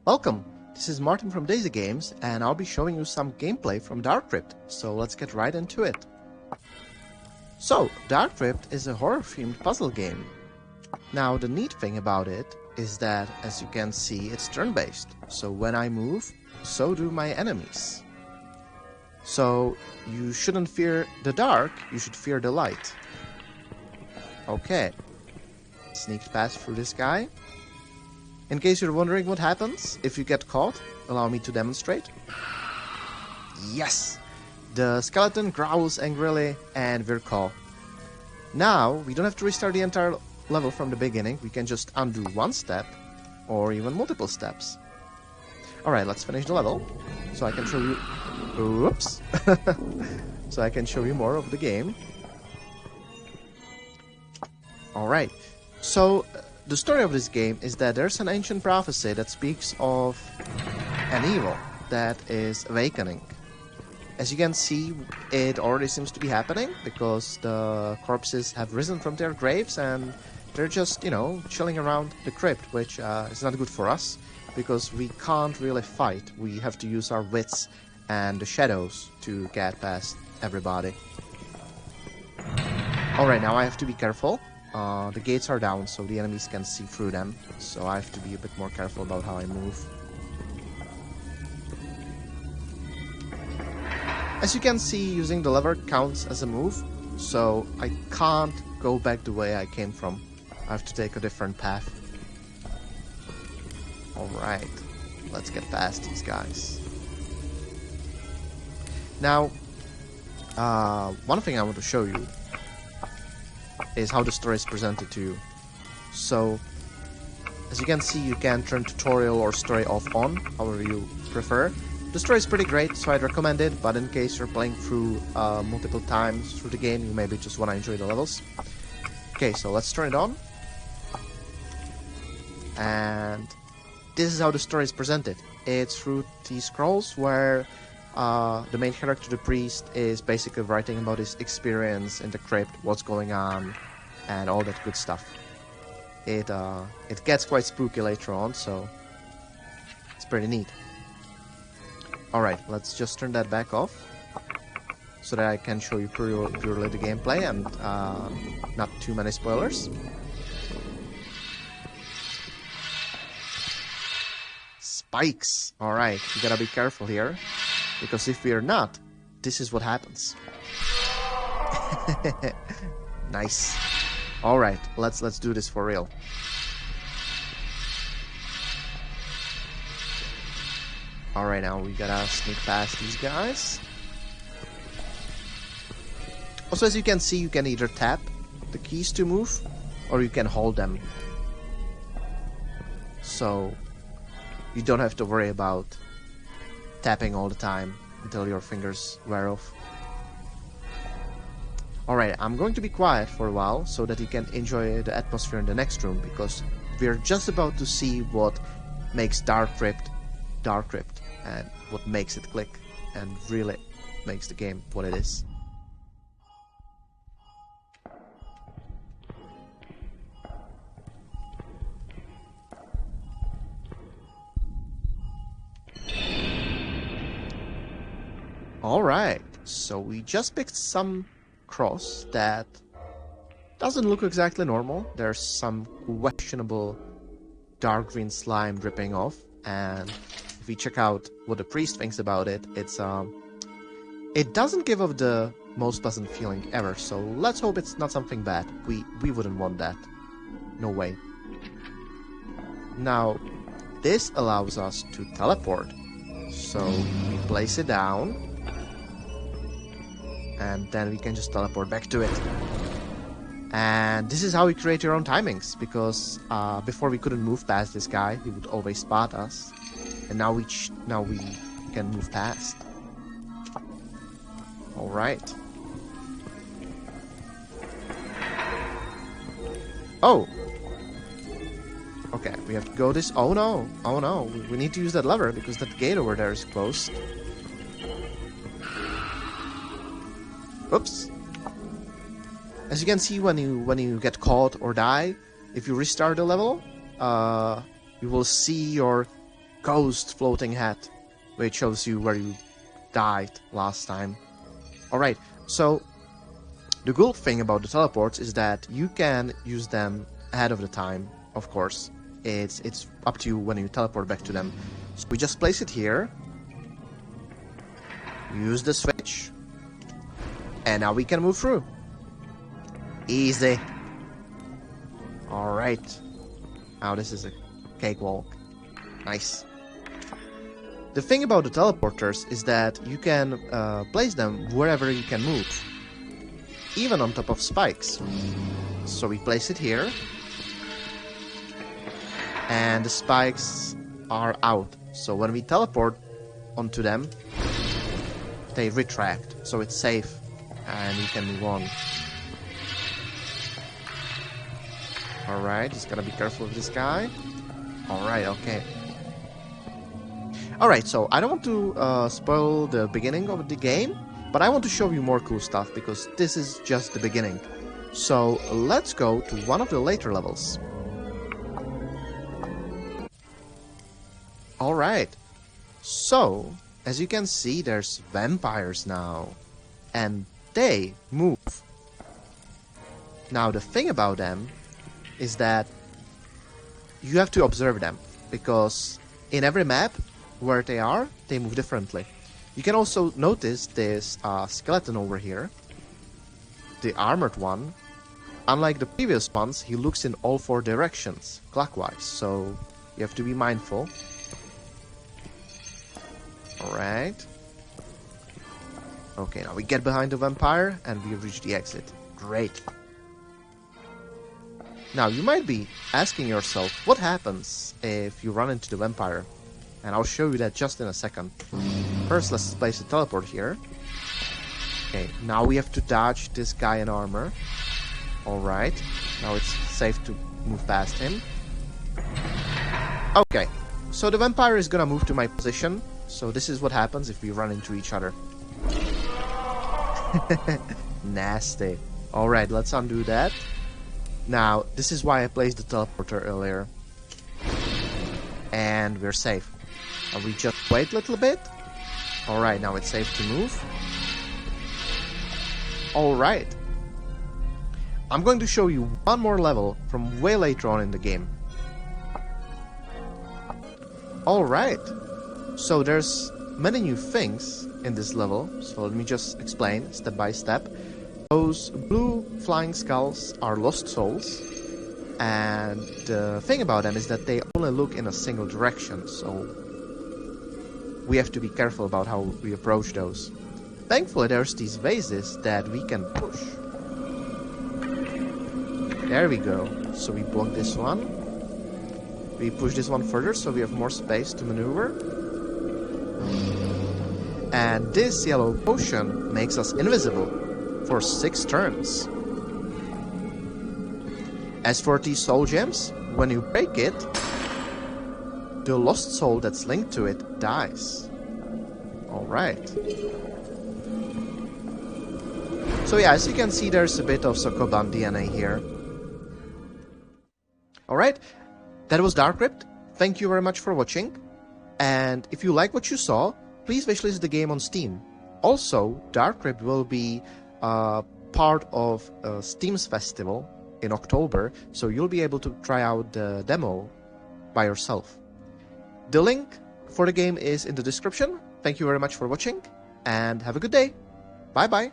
Welcome! This is Martin from Daisy Games, and I'll be showing you some gameplay from Crypt. So let's get right into it. So, Crypt is a horror-themed puzzle game. Now, the neat thing about it is that, as you can see, it's turn-based. So when I move, so do my enemies. So, you shouldn't fear the dark, you should fear the light. Okay. Sneak past through this guy. In case you're wondering what happens if you get caught, allow me to demonstrate. Yes! The skeleton growls angrily and we're caught. Now, we don't have to restart the entire level from the beginning, we can just undo one step, or even multiple steps. Alright, let's finish the level, so I can show you... Whoops! So I can show you more of the game. Alright, so... the story of this game is that there's an ancient prophecy that speaks of an evil that is awakening. As you can see, it already seems to be happening because the corpses have risen from their graves and they're just, you know, chilling around the crypt, which is not good for us because we can't really fight. We have to use our wits and the shadows to get past everybody. Alright, now I have to be careful. The gates are down, so the enemies can see through them, so I have to be a bit more careful about how I move. As you can see, using the lever counts as a move, so I can't go back the way I came from. I have to take a different path. Alright, let's get past these guys. Now, one thing I want to show you is how the story is presented to you. So, as you can see, you can turn tutorial or story off on, however you prefer. The story is pretty great, so I'd recommend it, but in case you're playing through multiple times through the game, you maybe just want to enjoy the levels. Okay, so let's turn it on. And this is how the story is presented. It's through these scrolls where the main character, the priest, is basically writing about his experience in the crypt, what's going on, and all that good stuff. It gets quite spooky later on, so it's pretty neat. Alright, let's just turn that back off, so that I can show you purely the gameplay and not too many spoilers. Spikes! Alright, you gotta be careful here. Because if we're not, this is what happens. Nice. Alright, let's do this for real. Alright, now we gotta sneak past these guys. Also, as you can see, you can either tap the keys to move, or you can hold them. So, you don't have to worry about tapping all the time until your fingers wear off. Alright, I'm going to be quiet for a while so that you can enjoy the atmosphere in the next room, because we're just about to see what makes Crypt, and what makes it click and really makes the game what it is. Alright, so we just picked some cross that doesn't look exactly normal. There's some questionable dark green slime dripping off, and if we check out what the priest thinks about it, it doesn't give off the most pleasant feeling ever, so let's hope it's not something bad. We wouldn't want that. No way. Now, this allows us to teleport. So, we place it down, and then we can just teleport back to it. And this is how we create your own timings, because before we couldn't move past this guy, he would always spot us, and now we can move past. Alright. Oh! Okay, we have to go this... Oh no! Oh no! We need to use that lever, because that gate over there is closed. Oops. As you can see, when you get caught or die, if you restart the level, you will see your ghost floating hat, which shows you where you died last time. Alright, so the good thing about the teleports is that you can use them ahead of the time, of course. It's up to you when you teleport back to them. So we just place it here. Use the switch. And now we can move through. Easy. Alright. Now this is a cakewalk. Nice. The thing about the teleporters is that you can place them wherever you can move. Even on top of spikes. So we place it here. And the spikes are out. So when we teleport onto them, they retract. So it's safe. And we can move on. Alright, just gotta be careful of this guy. Alright, okay. Alright, so I don't want to spoil the beginning of the game, but I want to show you more cool stuff, because this is just the beginning. So let's go to one of the later levels. Alright, so as you can see, there's vampires now, and they move. Now the thing about them is that you have to observe them, because in every map where they are, they move differently. You can also notice this skeleton over here, the armored one. Unlike the previous ones, he looks in all 4 directions, clockwise, so you have to be mindful. Alright. Okay, now we get behind the vampire and we reach the exit. Great. Now, you might be asking yourself, what happens if you run into the vampire? And I'll show you that just in a second. First, let's place a teleport here. Okay, now we have to dodge this guy in armor. Alright, now it's safe to move past him. Okay, so the vampire is gonna move to my position. So this is what happens if we run into each other. Nasty. Alright, let's undo that. Now, this is why I placed the teleporter earlier. And we're safe. Now we just wait a little bit. Alright, now it's safe to move. Alright. I'm going to show you one more level from way later on in the game. Alright. So there's many new things in this level. So let me just explain step by step. Those blue flying skulls are lost souls. And the thing about them is that they only look in a single direction. So we have to be careful about how we approach those. Thankfully, there's these vases that we can push. There we go. So we block this one. We push this one further so we have more space to maneuver. And this yellow potion makes us invisible for 6 turns. As for these soul gems, when you break it, the lost soul that's linked to it dies. Alright. So yeah, as you can see, there's a bit of Sokoban DNA here. Alright, that was Crypt. Thank you very much for watching. And if you like what you saw, please wishlist the game on Steam. Also, Crypt will be part of Steam's festival in October, so you'll be able to try out the demo by yourself. The link for the game is in the description. Thank you very much for watching, and have a good day. Bye bye.